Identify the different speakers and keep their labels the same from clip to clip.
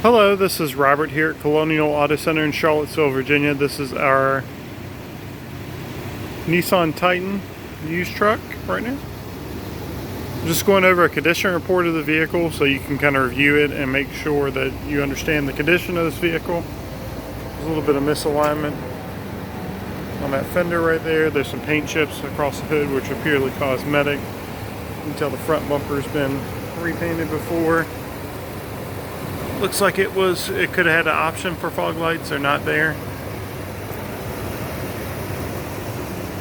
Speaker 1: Hello, this is Robert here at Colonial Auto Center in Charlottesville, Virginia. This is our Nissan Titan used truck right now. I'm just going over a condition report of the vehicle so you can kind of review it and make sure that you understand the condition of this vehicle. There's a little bit of misalignment on that fender right there. There's some paint chips across the hood which are purely cosmetic. You can tell the front bumper's been repainted before. Looks like it could have had an option for fog lights. They're not there.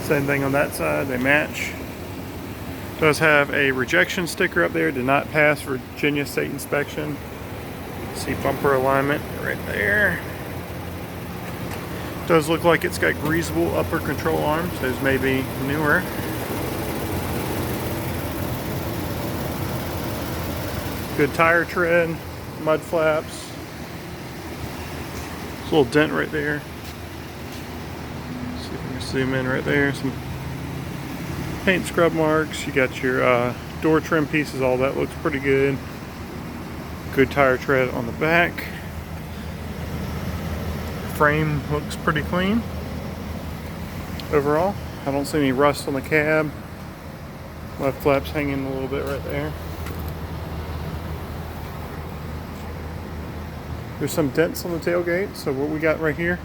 Speaker 1: Same thing on that side, they match. Does have a rejection sticker up there, did not pass Virginia state inspection. See bumper alignment right there. Does look like it's got greasable upper control arms. Those may be newer. Good tire tread. Mud flaps. There's a little dent right there. See if we can zoom in right there. Some paint scrub marks. You got your door trim pieces. All that looks pretty good. Good tire tread on the back. Frame looks pretty clean overall. I don't see any rust on the cab. Mud flaps hanging a little bit right there. There's some dents on the tailgate. So what we got right here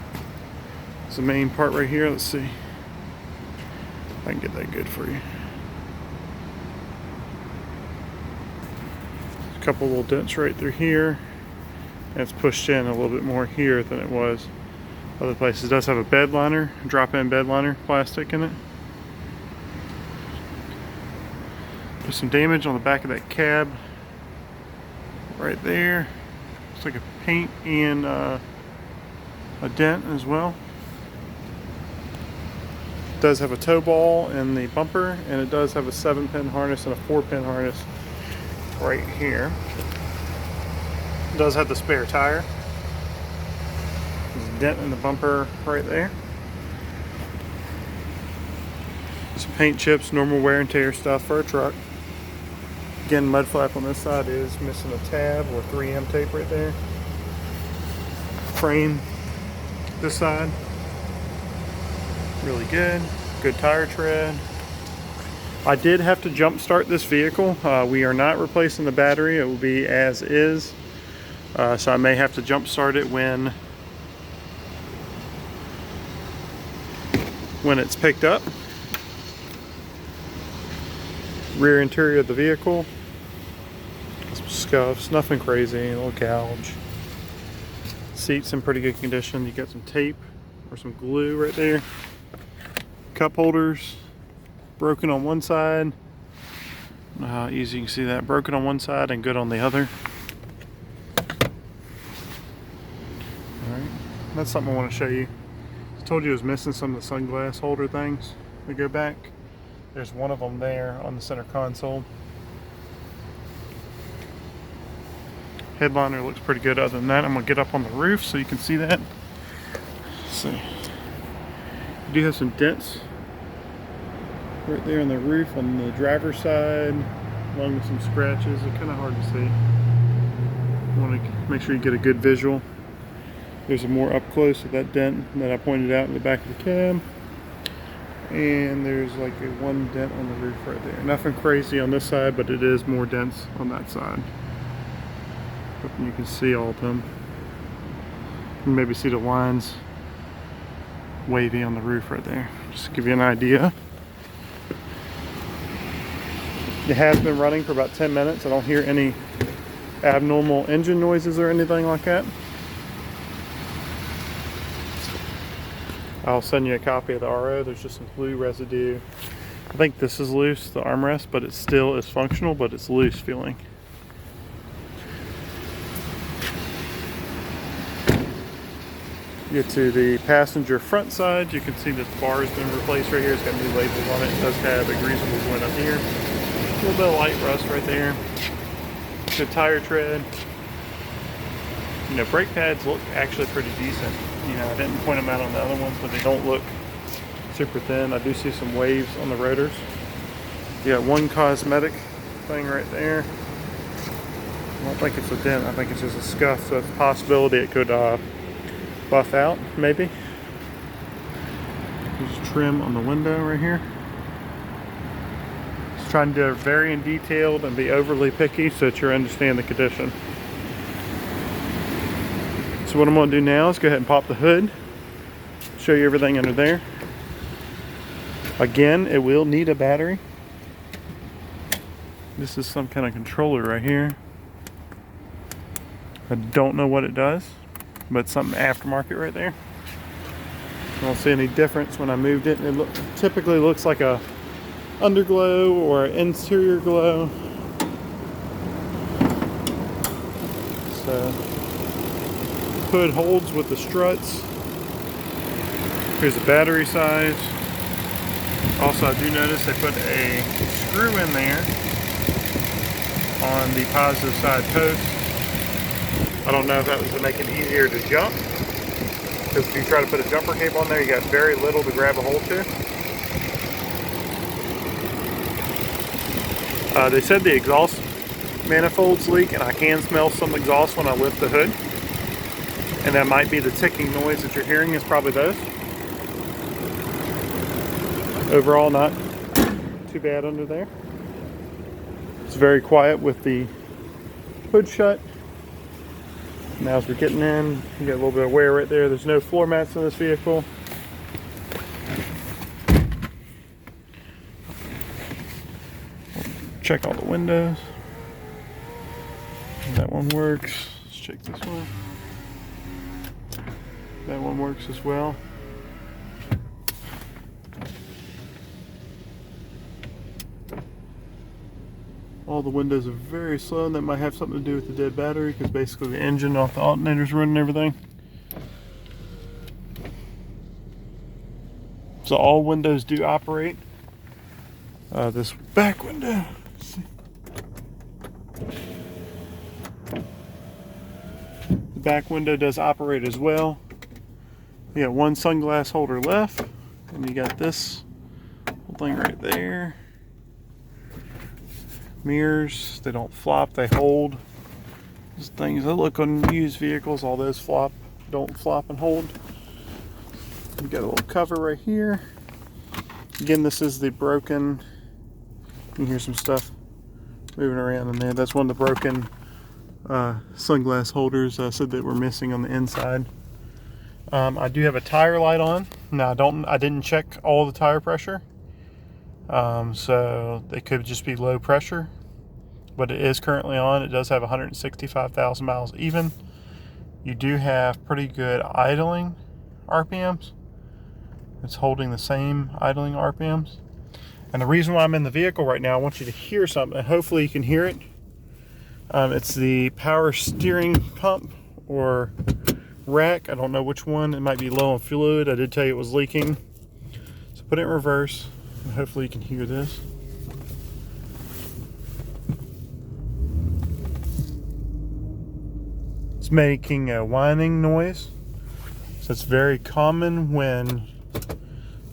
Speaker 1: is the main part right here. Let's see if I can get that good for you. A couple little dents right through here. And it's pushed in a little bit more here than it was other places. It does have a bed liner, drop-in bed liner plastic in it. There's some damage on the back of that cab right there. Looks like a paint and a dent as well. It does have a tow ball in the bumper, and it does have a 7-pin harness and a 4-pin harness right here. It does have the spare tire. There's a dent in the bumper right there. Some paint chips, normal wear and tear stuff for a truck. Again, mud flap on this side is missing a tab or 3M tape right there. Frame this side, really good. Good tire tread. I did have to jump start this vehicle. We are not replacing the battery. It will be as is. So I may have to jump start it when it's picked up. Rear interior of the vehicle. Some scuffs, nothing crazy, a little gouge. Seats in pretty good condition. You got some tape or some glue right there. Cup holders broken on one side. I don't know how easy you can see that. Broken on one side and good on the other. Alright, that's something I want to show you. I told you I was missing some of the sunglass holder things. We go back. There's one of them there on the center console. Headliner looks pretty good. Other than that, I'm going to get up on the roof so you can see that. Let's see. You do have some dents right there on the roof on the driver's side, along with some scratches. They're kind of hard to see. You want to make sure you get a good visual. There's a more up close of that dent that I pointed out in the back of the cab. And there's like a one dent on the roof right there. Nothing crazy on this side, but it is more dents on that side. Hoping you can see all of them. You can maybe see the lines wavy on the roof right there. Just to give you an idea. It has been running for about 10 minutes. I don't hear any abnormal engine noises or anything like that. I'll send you a copy of the RO. There's just some glue residue. I think this is loose, the armrest, but it still is functional, but it's loose feeling. Get to the passenger front side. You can see that the bar has been replaced right here. It's got new labels on it. It does have a greasable going up here. A little bit of light rust right there. Good tire tread. You know, brake pads look actually pretty decent. You know, I didn't point them out on the other ones, but they don't look super thin. I do see some waves on the rotors. You got one cosmetic thing right there. I don't think it's a dent, I think it's just a scuff, so it's a possibility it could buff out, maybe. There's trim on the window right here. Just trying to do it very in detailed and be overly picky so that you understand the condition. So what I'm going to do now is go ahead and pop the hood, show you everything under there. Again, it will need a battery. This is some kind of controller right here. I don't know what it does, but it's something aftermarket right there. I don't see any difference when I moved it. It typically looks like a underglow or an interior glow. So hood holds with the struts. Here's the battery size. Also, I do notice they put a screw in there on the positive side post. I don't know if that was to make it easier to jump, because if you try to put a jumper cable on there, you got very little to grab a hold to. They said the exhaust manifolds leak, and I can smell some exhaust when I lift the hood. And that might be the ticking noise that you're hearing, is probably those. Overall, not too bad under there. It's very quiet with the hood shut. Now as we're getting in, you got a little bit of wear right there. There's no floor mats in this vehicle. Check all the windows. That one works. Let's check this one. That one works as well. All the windows are very slow, and that might have something to do with the dead battery, because basically the engine off the alternator's running everything. So all windows do operate. This back window, let's see. The back window does operate as well. You got one sunglass holder left, and you got this whole thing right there. Mirrors, they don't flop, they hold. These things that look on used vehicles, all those don't flop and hold. You got a little cover right here. Again, this is the broken, you can hear some stuff moving around in there. That's one of the broken sunglass holders I said that were missing on the inside. I do have a tire light on. Now I didn't check all the tire pressure. So it could just be low pressure, but it is currently on. It does have 165,000 miles even. You do have pretty good idling RPMs. It's holding the same idling RPMs. And the reason why I'm in the vehicle right now, I want you to hear something, and hopefully you can hear it. It's the power steering pump or rack. I don't know which one. It might be low on fluid. I did tell you it was leaking. So put it in reverse. And hopefully you can hear this. It's making a whining noise. So it's very common when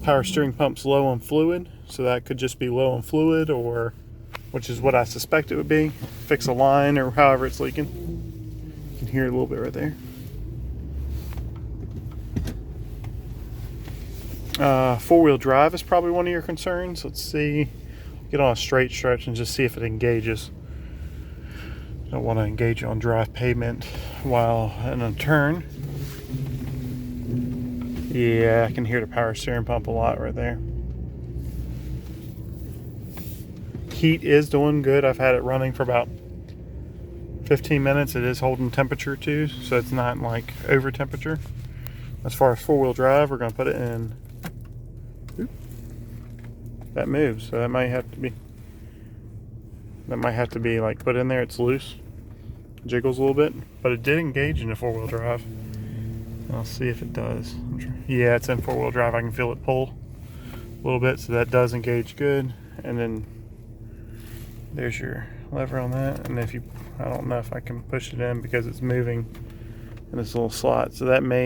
Speaker 1: power steering pump's low on fluid. So that could just be low on fluid, or which is what I suspect it would be. Fix a line or however it's leaking. You can hear it a little bit right there. Four-wheel drive is probably one of your concerns. Let's see. Get on a straight stretch and just see if it engages. Don't want to engage on dry pavement while in a turn. Yeah, I can hear the power steering pump a lot right there. Heat is doing good. I've had it running for about 15 minutes. It is holding temperature too, so it's not like over temperature. As far as four-wheel drive, we're going to put it in. Oop. That moves, so that might have to be like put in there. It's loose, jiggles a little bit, but it did engage in the four-wheel drive. I'll see if it does. Yeah, it's in four-wheel drive. I can feel it pull a little bit, so that does engage good. And then there's your lever on that. And if you, I don't know if I can push it in because it's moving in this little slot, so that may